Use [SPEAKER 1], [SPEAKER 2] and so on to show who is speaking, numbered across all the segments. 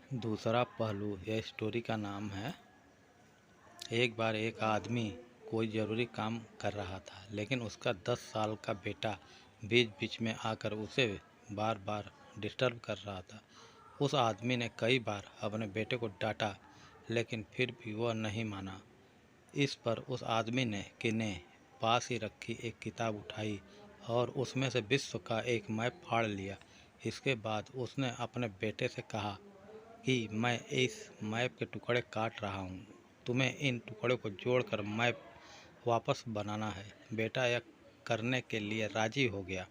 [SPEAKER 1] दूसरा पहलू यह स्टोरी का नाम है। एक बार एक आदमी कोई ज़रूरी काम कर रहा था, लेकिन उसका 10 साल का बेटा बीच बीच में आकर उसे बार बार डिस्टर्ब कर रहा था। उस आदमी ने कई बार अपने बेटे को डांटा, लेकिन फिर भी वह नहीं माना। इस पर उस आदमी ने पास ही रखी एक किताब उठाई और उसमें से विश्व का एक मैप फाड़ लिया। इसके बाद उसने अपने बेटे से कहा कि मैं इस मैप के टुकड़े काट रहा हूँ, तुम्हें इन टुकड़ों को जोड़कर मैप वापस बनाना है। बेटा यह करने के लिए राजी हो गया।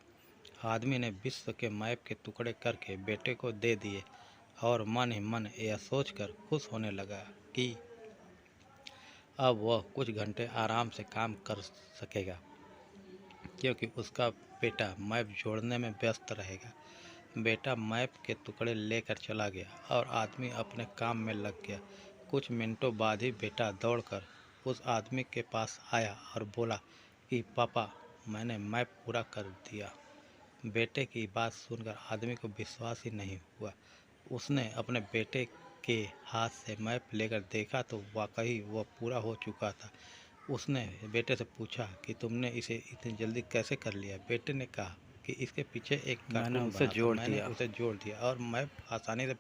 [SPEAKER 1] आदमी ने विश्व के मैप के टुकड़े करके बेटे को दे दिए और मन ही मन यह सोचकर खुश होने लगा कि अब वह कुछ घंटे आराम से काम कर सकेगा, क्योंकि उसका बेटा मैप जोड़ने में व्यस्त रहेगा। बेटा मैप के टुकड़े लेकर चला गया और आदमी अपने काम में लग गया। कुछ मिनटों बाद ही बेटा दौड़कर उस आदमी के पास आया और बोला कि पापा, मैंने मैप पूरा कर दिया। बेटे की बात सुनकर आदमी को विश्वास ही नहीं हुआ। उसने अपने बेटे के हाथ से मैप लेकर देखा तो वाकई वह पूरा हो चुका था। उसने बेटे से पूछा कि तुमने इसे इतनी जल्दी कैसे कर लिया। बेटे ने कहा कि इसके पीछे एक
[SPEAKER 2] मैंने
[SPEAKER 1] कार्टून
[SPEAKER 2] उसे
[SPEAKER 1] बना था,
[SPEAKER 2] जोड़
[SPEAKER 1] मैंने
[SPEAKER 2] दिया।
[SPEAKER 1] उसे जोड़ दिया और मैप आसानी से